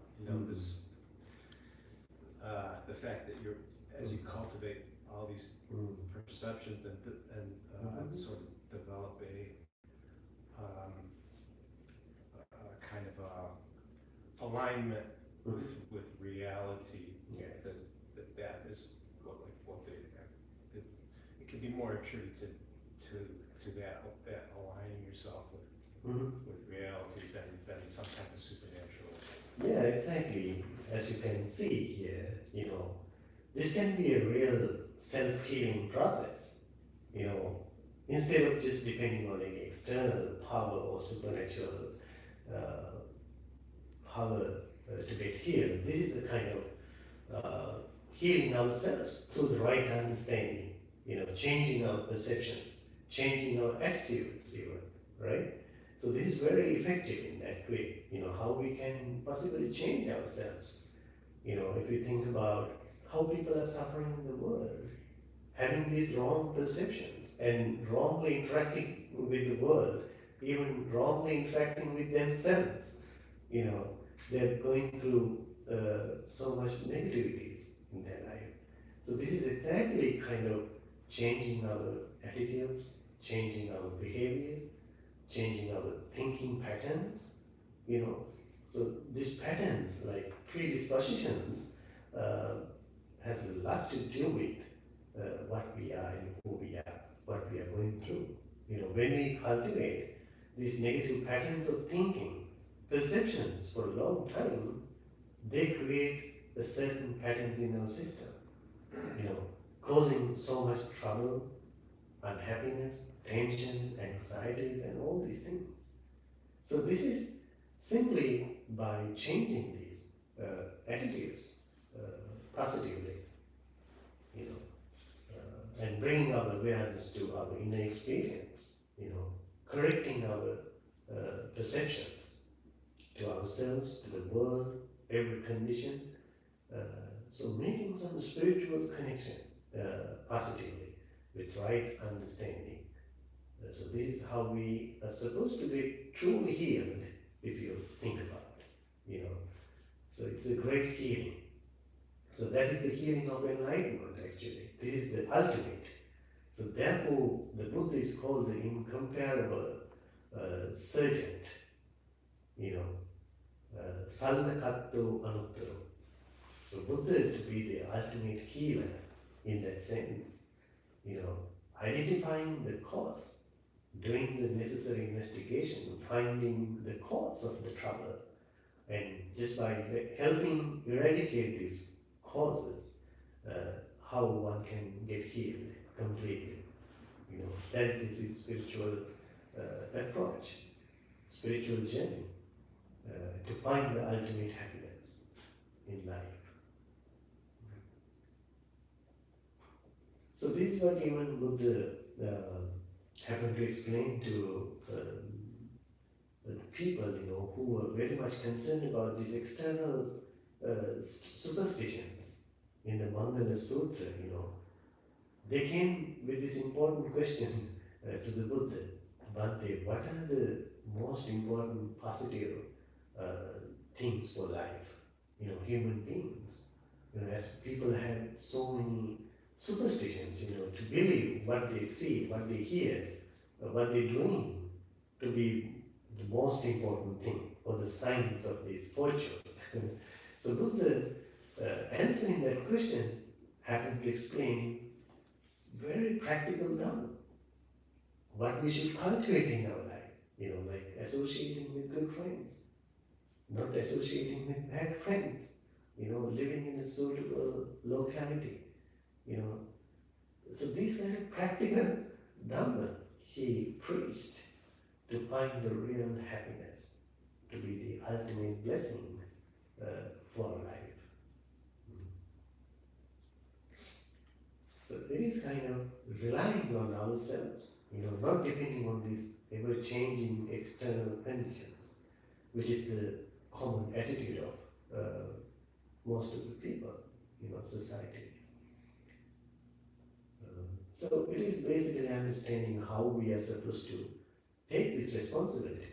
this the fact that as you cultivate all these perceptions and sort of develop a kind of alignment with reality, Yes. that is what they it can be more attributed to that aligning yourself with reality than some kind of supernatural. Yeah, exactly. As you can see here, this can be a real self-healing process. Instead of just depending on any external power or supernatural power to get healed. This is the kind of healing ourselves through the right understanding, changing our perceptions, changing our attitudes even, right? So this is very effective in that way, how we can possibly change ourselves. If we think about how people are suffering in the world, having these wrong perceptions and wrongly interacting with the world, even wrongly interacting with themselves, you know, they're going through so much negativities in their life. So this is exactly kind of changing our attitudes, changing our behavior, changing our thinking patterns, you know. So these patterns, like predispositions, uh, has a lot to do with what we are and who we are, what we are going through. When we cultivate these negative patterns of thinking, perceptions for a long time, they create a certain patterns in our system, you know, causing so much trouble, unhappiness, tension, anxieties, and all these things. So this is simply by changing these attitudes positively, you know, and bringing our awareness to our inner experience, correcting our perceptions to ourselves, to the world, every condition. Uh, so making some spiritual connection positively with right understanding. So this is how we are supposed to be truly healed, if you think about it. So it's a great healing. So that is the healing of enlightenment actually. This is the ultimate. So therefore the Buddha is called the incomparable surgeon, you know, Sallakatto Anuttaro. So Buddha to be the ultimate healer in that sense, identifying the cause, doing the necessary investigation, finding the cause of the trouble, and just by helping eradicate these causes, how one can get healed completely. That is his spiritual approach, spiritual journey to find the ultimate happiness in life. So this is what even Buddha happened to explain to people, who were very much concerned about these external superstitions in the Mangala Sutra. They came with this important question to the Buddha, Bhante, what are the most important positive things for life? Human beings. As people have so many superstitions, to believe what they see, what they hear, what they dream to be the most important thing, or the signs of this fortune. So Buddha, answering that question, happened to explain very practical Dhamma, what we should cultivate in our life, like associating with good friends, not associating with bad friends, living in a suitable locality, you know. So these kind of practical Dhamma he preached to find the real happiness, to be the ultimate blessing for life. So it is kind of relying on ourselves, not depending on these ever-changing external conditions, which is the common attitude of most of the people, society. So it is basically understanding how we are supposed to take this responsibility,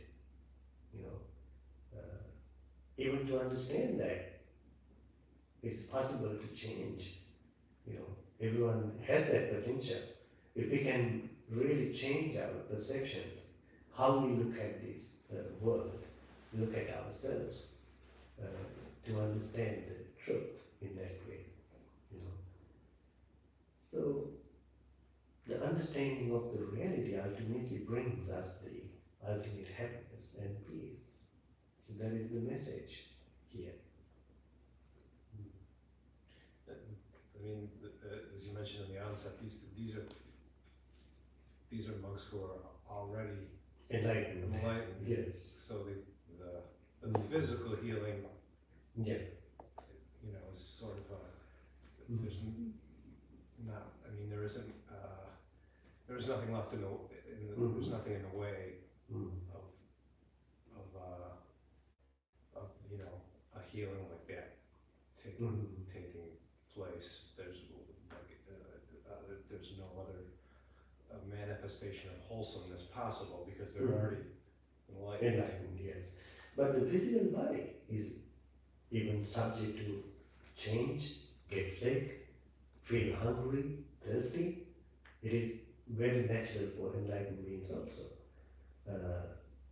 even to understand that it's possible to change. Everyone has that potential. If we can really change our perceptions, how we look at this world, look at ourselves, to understand the truth in that way, So the understanding of the reality ultimately brings us the ultimate happiness and peace. So that is the message here. I mean, as you mentioned in the onset, these are monks who are already Enlightened. Yes. So the physical healing, Yeah. is sort of there's not. I mean, there isn't. There is nothing left in there's nothing in the way of, of, you know, a healing like that taking place. There's there's no other manifestation of wholesomeness possible because they're already enlightened. Enlightened, yes. But the physical body is even subject to change, get sick, feel hungry, thirsty. It is very natural for enlightened beings also.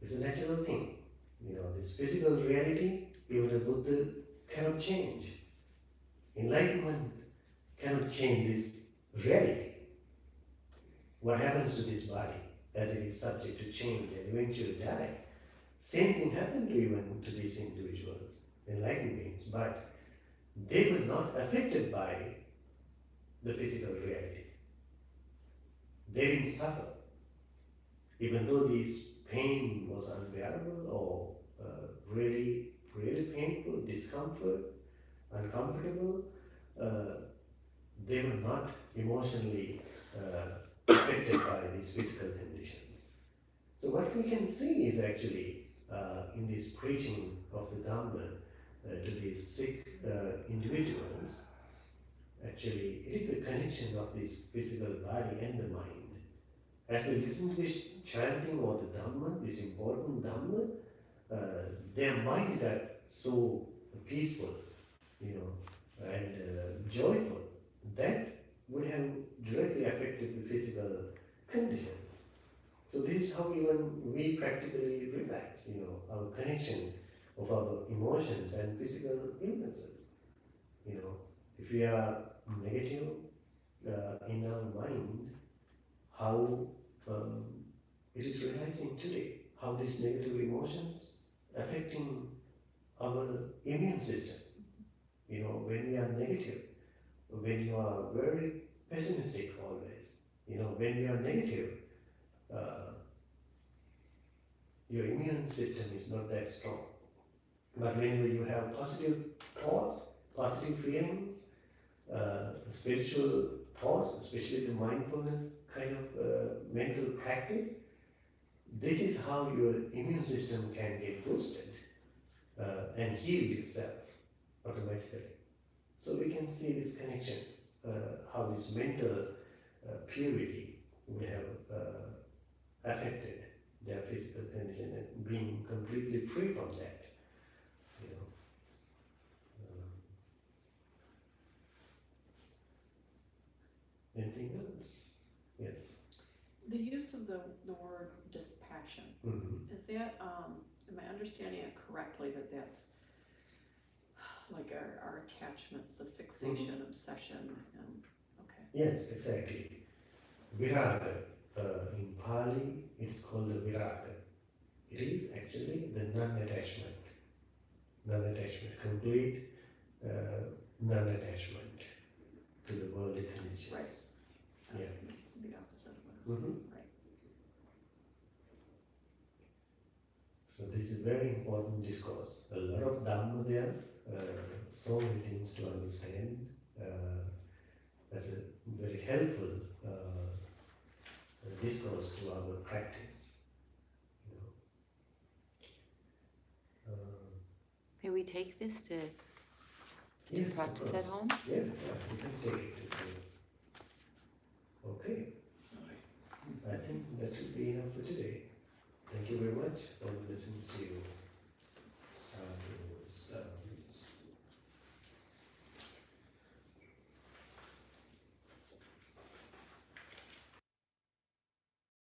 It's a natural thing. You know, this physical reality, even a Buddha cannot change. Enlightenment cannot change this reality. What happens to this body as it is subject to change and eventually die? Same thing happened to even to these individuals, enlightened beings, but they were not affected by the physical reality. They didn't suffer. Even though this pain was unbearable or really, really painful, discomfort, uncomfortable, they were not emotionally affected by these physical conditions. So what we can see is actually in this preaching of the Dhamma to these sick individuals, actually it is the connection of this physical body and the mind. As they listen to this chanting or the Dhamma, this important Dhamma, their mind are so peaceful, you know, and joyful. That would have directly affected the physical conditions. So this is how even we practically relax, you know, our connection of our emotions and physical illnesses. You know, if we are negative in our mind, how it is realizing today, how these negative emotions affecting our immune system. You know, when we are negative, when you are very pessimistic always, you know, when you are negative, your immune system is not that strong. But when you have positive thoughts, positive feelings, spiritual thoughts, especially the mindfulness kind of mental practice, this is how your immune system can get boosted and heal itself automatically. So we can see this connection, how this mental purity would have affected their physical condition and being completely free from that. You know. Anything else? Yes. The use of the word dispassion, is that, am I understanding it correctly that that's like our attachments, the fixation, obsession, and, okay. Yes, exactly. Viraga, in Pali, it's called the viraga. It is actually the non-attachment. Non-attachment, complete non-attachment to the worldly conditions. Right. Yeah. The opposite of what I was saying, right. So this is very important discourse. A lot of Dhamma there, so many things to understand. As a very helpful discourse to our practice. You know. May we take this to Yes, practice of at course. home? Yeah, we can take it. Okay. I think that should be enough for today. Thank you very much for listening to you.